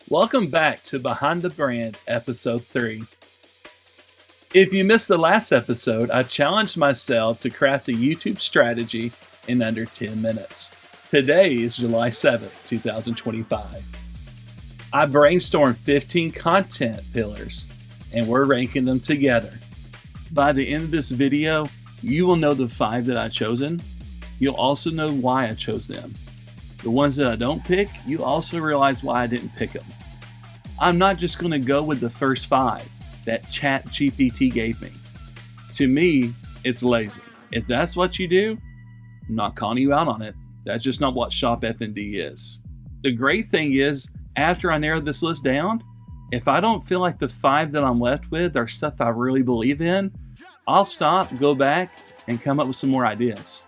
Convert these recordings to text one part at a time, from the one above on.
Welcome back to Behind the Brand, Episode 3. If you missed the last episode, I challenged myself to craft a YouTube strategy in under 10 minutes. Today is July 7th, 2025. I brainstormed 15 content pillars, and we're ranking them together. By the end of this video, you will know the 5 that I've chosen. You'll also know why I chose them. The ones that I don't pick, you also realize why I didn't pick them. I'm not just going to go with the first 5 that ChatGPT gave me. To me, it's lazy. If that's what you do, I'm not calling you out on it. That's just not what Shop FnD is. The great thing is, after I narrow this list down, if I don't feel like the 5 that I'm left with are stuff I really believe in, I'll stop, go back, and come up with some more ideas.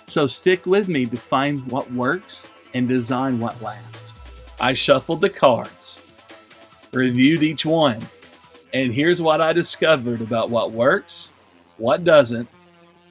So stick with me to find what works and design what lasts. I shuffled the cards, reviewed each one, and here's what I discovered about what works, what doesn't,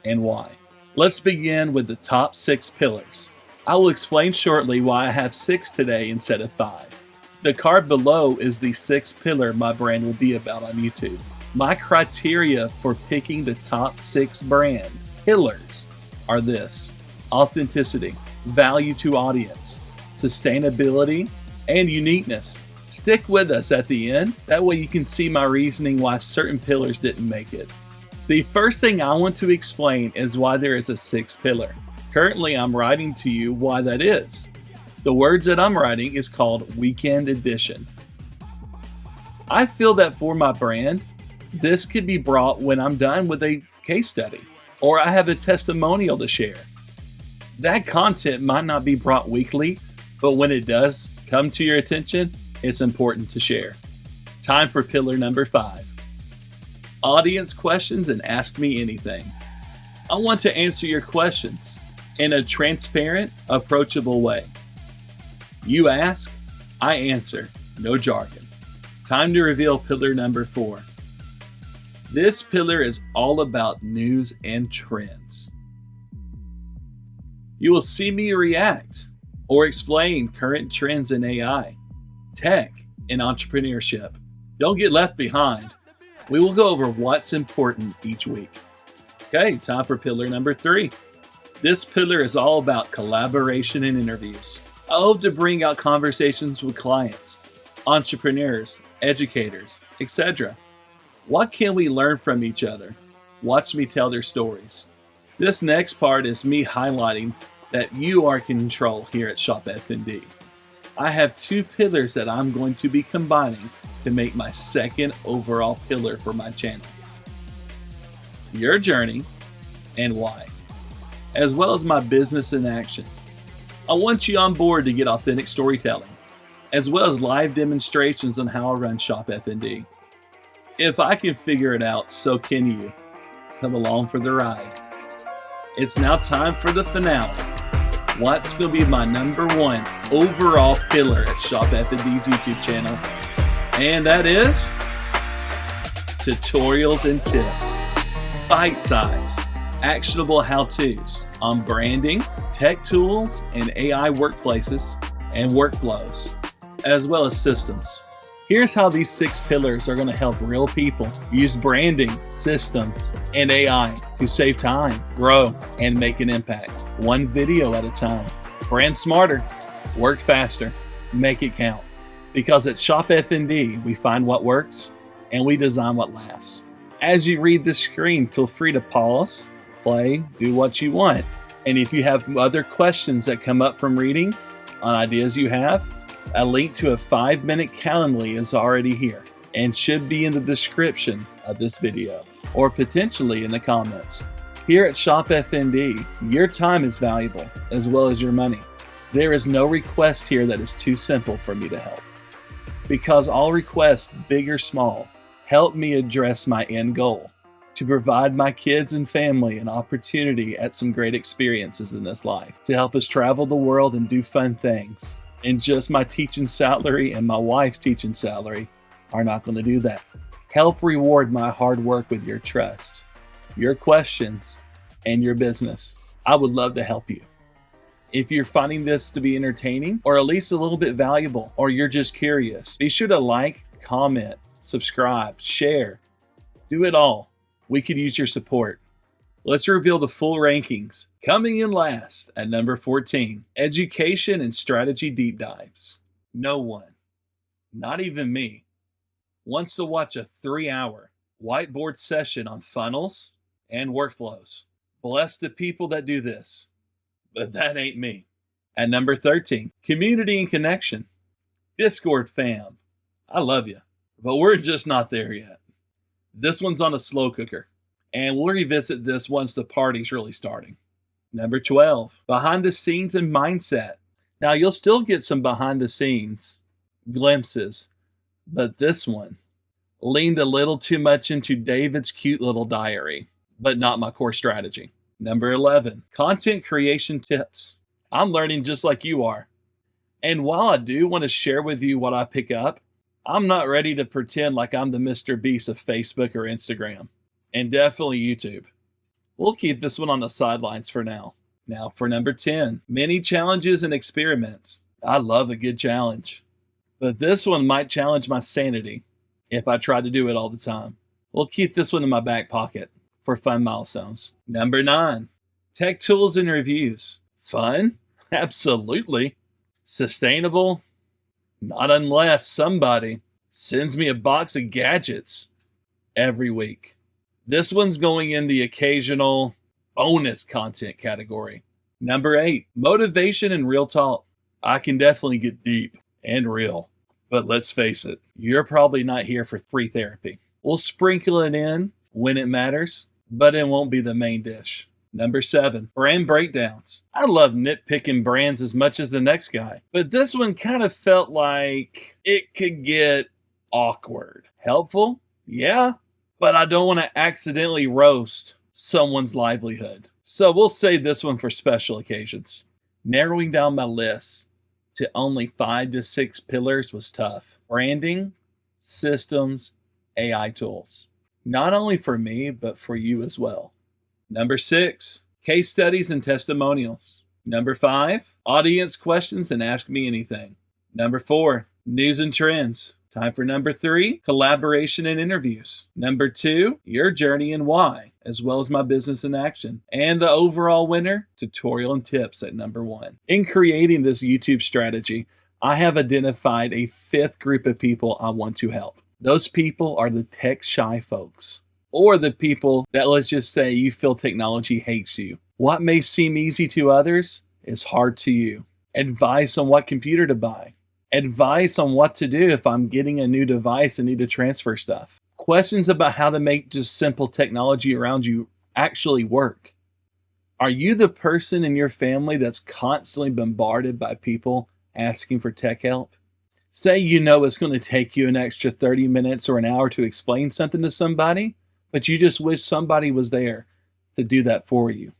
and why. Let's begin with the top 6 pillars. I will explain shortly why I have 6 today instead of 5. The card below is the 6th pillar my brand will be about on YouTube. My criteria for picking the top 6 brand pillars are this: authenticity, value to audience, sustainability, and uniqueness. Stick with us at the end. That way you can see my reasoning why certain pillars didn't make it. The first thing I want to explain is why there is a 6th pillar. Currently, I'm writing to you why that is. The words that I'm writing is called Weekend Edition. I feel that for my brand, this could be brought when I'm done with a case study, or I have a testimonial to share. That content might not be brought weekly, but when it does come to your attention, it's important to share. Time for pillar number 5. Audience questions and ask me anything. I want to answer your questions in a transparent, approachable way. You ask, I answer, no jargon. Time to reveal pillar number 4. This pillar is all about news and trends. You will see me react or explain current trends in AI, tech, and entrepreneurship. Don't get left behind. We will go over what's important each week. Okay, time for pillar number 3. This pillar is all about collaboration and interviews. I hope to bring out conversations with clients, entrepreneurs, educators, etc. What can we learn from each other? Watch me tell their stories. This next part is me highlighting that you are in control here at Shop FnD. I have 2 pillars that I'm going to be combining to make my 2nd overall pillar for my channel. Your journey and why, as well as my business in action. I want you on board to get authentic storytelling, as well as live demonstrations on how I run Shop FnD. If I can figure it out, so can you. Come along for the ride. It's now time for the finale. What's going to be my number 1 overall pillar at Shop FnD's YouTube channel? And that is tutorials and tips. Bite-size, actionable how-tos on branding, tech tools, and AI workplaces and workflows, as well as systems. Here's how these 6 pillars are going to help real people use branding, systems, and AI to save time, grow, and make an impact. One video at a time. Brand smarter, work faster, make it count. Because at Shop FnD, we find what works and we design what lasts. As you read the screen, feel free to pause, play, do what you want. And if you have other questions that come up from reading on ideas you have, a link to a 5-minute Calendly is already here and should be in the description of this video or potentially in the comments. Here at Shop FnD, your time is valuable as well as your money. There is no request here that is too simple for me to help. Because all requests, big or small, help me address my end goal, to provide my kids and family an opportunity at some great experiences in this life, to help us travel the world and do fun things. And just my teaching salary and my wife's teaching salary are not going to do that. Help reward my hard work with your trust, your questions, and your business. I would love to help you. If you're finding this to be entertaining or at least a little bit valuable, or you're just curious, be sure to like, comment, subscribe, share. Do it all. We could use your support. Let's reveal the full rankings. Coming in last at number 14, Education and Strategy Deep Dives. No one, not even me, wants to watch a 3-hour whiteboard session on funnels and workflows. Bless the people that do this, but that ain't me. At number 13, Community and Connection. Discord fam, I love you, but we're just not there yet. This one's on a slow cooker, and we'll revisit this once the party's really starting. Number 12, Behind the Scenes and Mindset. Now, you'll still get some behind the scenes glimpses, but this one leaned a little too much into David's cute little diary, but not my core strategy. Number 11, Content Creation Tips. I'm learning just like you are. And while I do want to share with you what I pick up, I'm not ready to pretend like I'm the Mr. Beast of Facebook or Instagram, and definitely YouTube. We'll keep this one on the sidelines for now. Now for number 10, Many Challenges and Experiments. I love a good challenge, but this one might challenge my sanity if I try to do it all the time. We'll keep this one in my back pocket for fun milestones. Number 9, Tech Tools and Reviews. Fun? Absolutely. Sustainable? Not unless somebody sends me a box of gadgets every week. This one's going in the occasional bonus content category. Number 8, Motivation and Real Talk. I can definitely get deep and real, but let's face it, you're probably not here for free therapy. We'll sprinkle it in when it matters, but it won't be the main dish. Number 7, Brand Breakdowns. I love nitpicking brands as much as the next guy, but this one kind of felt like it could get awkward. Helpful? Yeah, but I don't want to accidentally roast someone's livelihood. So we'll save this one for special occasions. Narrowing down my list to only 5 to 6 pillars was tough. Branding, systems, AI tools. Not only for me, but for you as well. Number 6, Case Studies and Testimonials. Number 5, Audience Questions and Ask Me Anything. Number 4, News and Trends. Time for number 3, Collaboration and Interviews. Number 2, Your Journey and Why, as well as My Business in Action. And the overall winner, Tutorial and Tips at number 1. In creating this YouTube strategy, I have identified a 5th group of people I want to help. Those people are the tech-shy folks, or the people that, let's just say, you feel technology hates you. What may seem easy to others is hard to you. Advice on what computer to buy. Advice on what to do if I'm getting a new device and need to transfer stuff. Questions about how to make just simple technology around you actually work. Are you the person in your family that's constantly bombarded by people asking for tech help? Say you know it's going to take you an extra 30 minutes or an hour to explain something to somebody, but you just wish somebody was there to do that for you.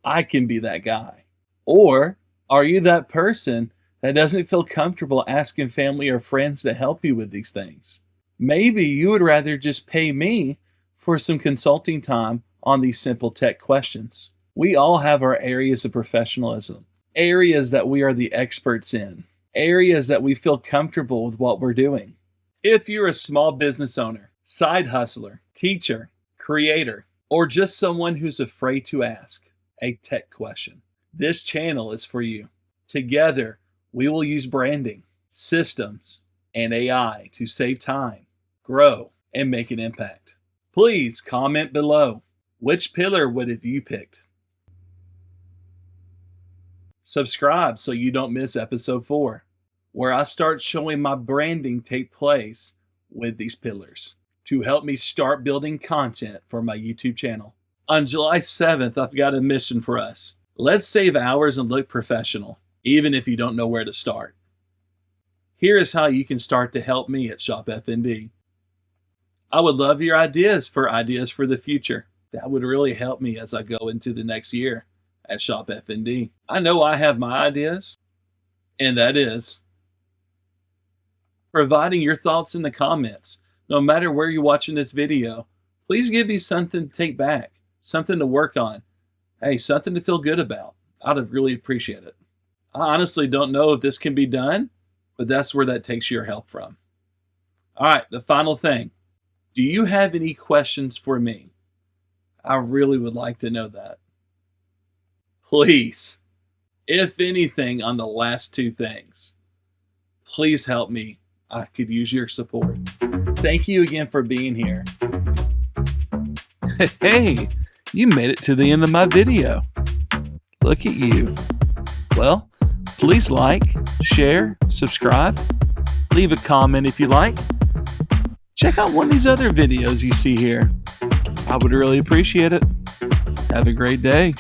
I can be that guy. Or are you that person that doesn't feel comfortable asking family or friends to help you with these things? Maybe you would rather just pay me for some consulting time on these simple tech questions. We all have our areas of professionalism, areas that we are the experts in, areas that we feel comfortable with what we're doing. If you're a small business owner, side hustler, teacher, creator, or just someone who's afraid to ask a tech question, this channel is for you. Together, we will use branding, systems, and AI to save time, grow, and make an impact. Please comment below. Which pillar would have you picked? Subscribe so you don't miss episode 4, where I start showing my branding take place with these pillars to help me start building content for my YouTube channel. On July 7th, I've got a mission for us. Let's save hours and look professional, even if you don't know where to start. Here is how you can start to help me at Shop FnD. I would love your ideas for the future. That would really help me as I go into the next year at Shop FnD. I know I have my ideas, and that is providing your thoughts in the comments. No matter where you're watching this video, please give me something to take back, something to work on. Hey, something to feel good about. I'd really appreciate it. I honestly don't know if this can be done, but that's where that takes your help from. All right, the final thing. Do you have any questions for me? I really would like to know that. Please, if anything on the last two things, please help me. I could use your support. Thank you again for being here. Hey, you made it to the end of my video. Look at you. Well, please like, share, subscribe, leave a comment if you like. Check out one of these other videos you see here. I would really appreciate it. Have a great day.